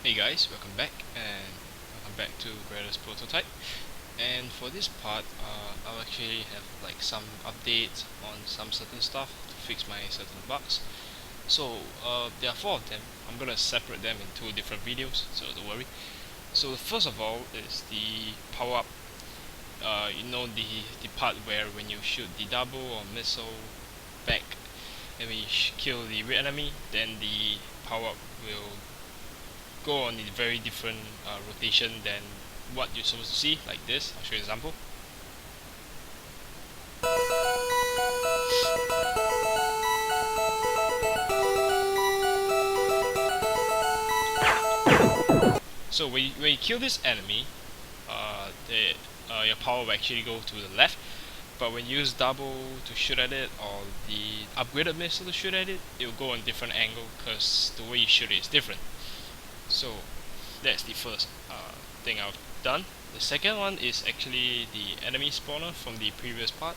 Hey guys, welcome back to Greta's Prototype. And for this part, I'll actually have like some updates on some certain stuff to fix my certain bugs. So there are four of them. I'm gonna separate them in two different videos, so don't worry. So first of all is the power up. The part where when you shoot the double or missile back, and when you kill the red enemy, then the power up will go on a very different rotation than what you're supposed to see, like this. I'll show you an example. So when you kill this enemy, your power will actually go to the left, but when you use double to shoot at it or the upgraded missile to shoot at it, it will go on different angle because the way you shoot it is different. So that's the first thing I've done. The second one is actually the enemy spawner from the previous part.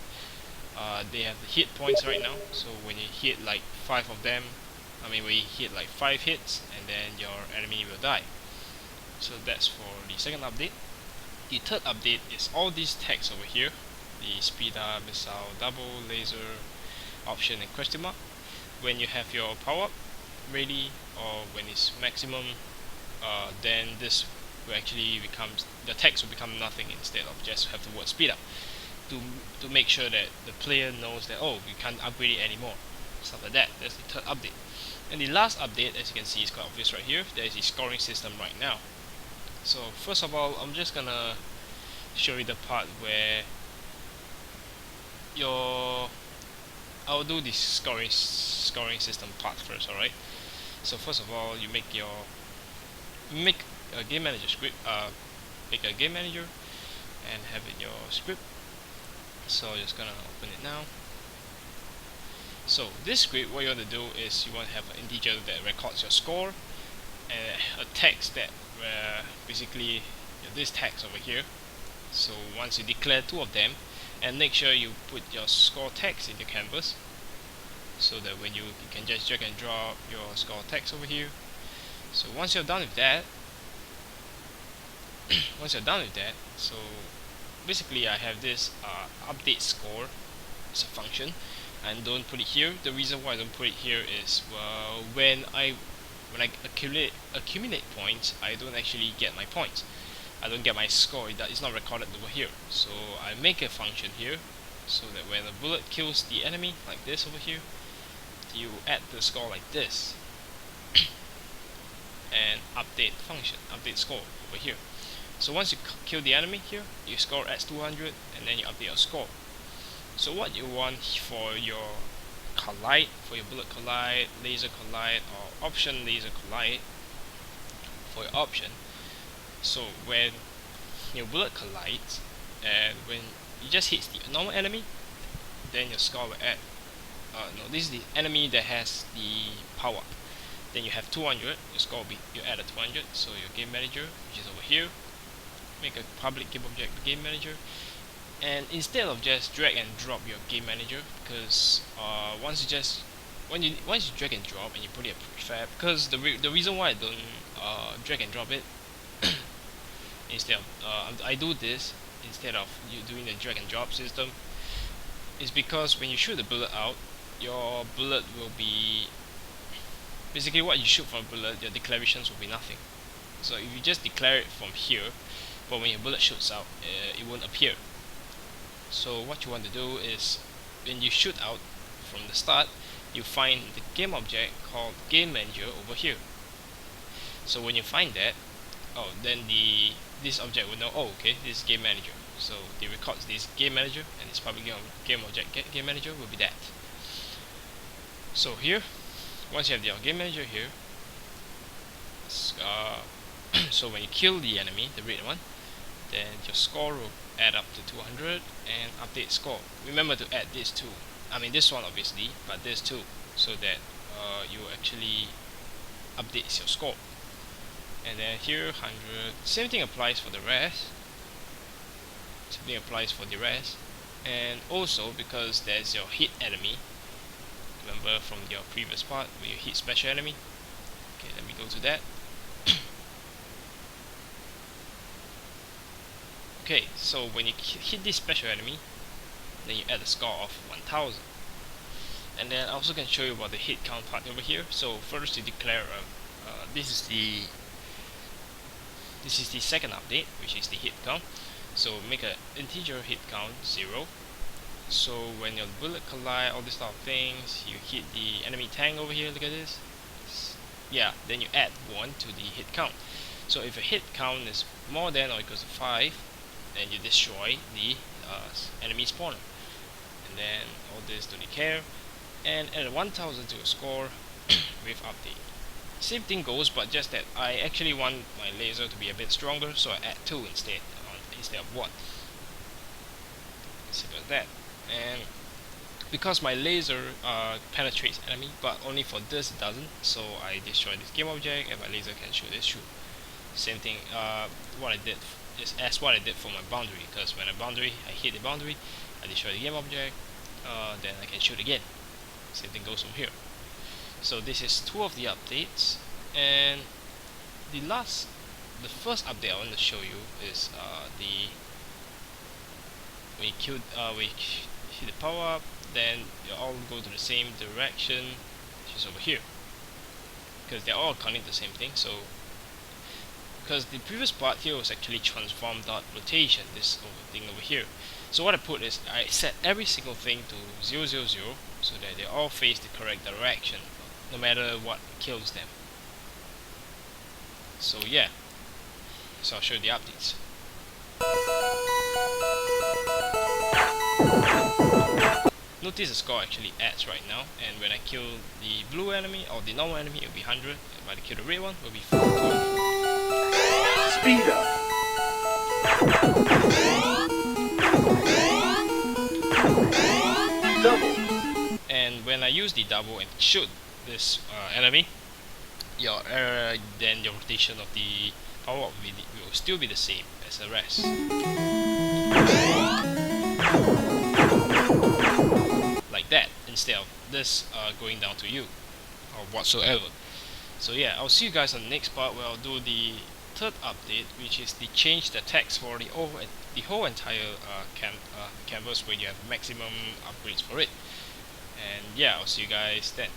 They have the hit points right now, so when you hit like 5 of them, when you hit like 5 hits, and then your enemy will die. So that's for the second update. The third update is all these tags over here, the speed up, missile, double, laser, option, and question mark. When you have your power up ready, or when it's maximum, then this will actually become, the text will become nothing instead of just have the word speed up to make sure that the player knows that, oh, you can't upgrade it anymore, stuff like that. That's the third update. And the last update, as you can see, is quite obvious right here. There is the scoring system right now. So first of all, I'm just gonna show you the part where I'll do this scoring system part first. Alright, so first of all, you make a game manager script, make a game manager and have it your script. So just gonna open it now. So this script, what you want to do is you want to have an integer that records your score, and a text that basically this text over here. So once you declare two of them, and make sure you put your score text in your canvas, so that when you can just drag and drop your score text over here. So once you're done with that, so basically I have this update score. It's a function, and don't put it here. The reason why I don't put it here is, well, when I accumulate points, I don't actually get my points. I don't get my score. It's not recorded over here. So I make a function here, so that when a bullet kills the enemy, like this over here, you add the score like this, and update score over here. So once you kill the enemy here, your score adds 200, and then you update your score. So what you want for your collide, for your bullet collide, laser collide, or option laser collide, for your option, so when your bullet collides, and when it just hits the normal enemy, then your score will add, no, this is the enemy that has the power up. Then you have 200, your score will be, you add a 200, so your game manager, which is over here, make a public game object game manager. And instead of just drag and drop your game manager, because once you drag and drop and you put it a prefab, because the reason why I don't drag and drop it instead of I do this instead of you doing the drag and drop system, is because when you shoot the bullet out, your bullet will be basically what you shoot from a bullet, your declarations will be nothing. So if you just declare it from here, but when your bullet shoots out, it won't appear. So what you want to do is, when you shoot out from the start, you find the game object called game manager over here. So when you find that, then this object will know, oh, okay, this is game manager. So it records this game manager, and this public game object game manager will be that. So here, once you have your game manager here, so when you kill the enemy, the red one, then your score will add up to 200 and update score. Remember to add this too. This one obviously, but this too, so that you actually updates your score. And then here 100. Same thing applies for the rest. And also because there's your hit enemy. Remember from your previous part where you hit special enemy. Okay, let me go to that. Okay, so when you hit this special enemy, then you add a score of 1000. And then I also can show you about the hit count part over here. So first you declare this is the second update, which is the hit count. So make an integer hit count 0. So when your bullet collide, all these type of things, you hit the enemy tank over here. Look at this. Yeah, then you add 1 to the hit count. So if a hit count is more than or equals to 5, then you destroy the enemy spawner. And then all this to declare, and add 1000 to a score with update. Same thing goes, but just that I actually want my laser to be a bit stronger, so I add 2 instead of 1. Simple as that. And because my laser penetrates enemy, but only for this it doesn't, so I destroy this game object and my laser can shoot this through. Same thing, what I did is as what I did for my boundary, because when I hit the boundary, I destroy the game object, then I can shoot again. Same thing goes from here. So this is 2 of the updates, and the first update I want to show you is when you hit the power up, then you all go to the same direction, which is over here, because they're all accounting the same thing. So because the previous part here was actually transform dot rotation, this thing over here. So what I put is I set every single thing to 0, 0, 0, so that they all face the correct direction, no matter what kills them. So yeah, so I'll show you the updates. Notice the score actually adds right now, and when I kill the blue enemy or the normal enemy, it will be 100, and when I kill the red one, it will be 412. Speed up. Double. And when I use the double and shoot this enemy, then your rotation of the power up will still be the same as the rest. Like that, instead of this going down to you or whatsoever. So yeah, I'll see you guys on the next part where I'll do the third update, which is the change the text for the whole entire canvas, where you have maximum upgrades for it. And yeah, I'll see you guys then.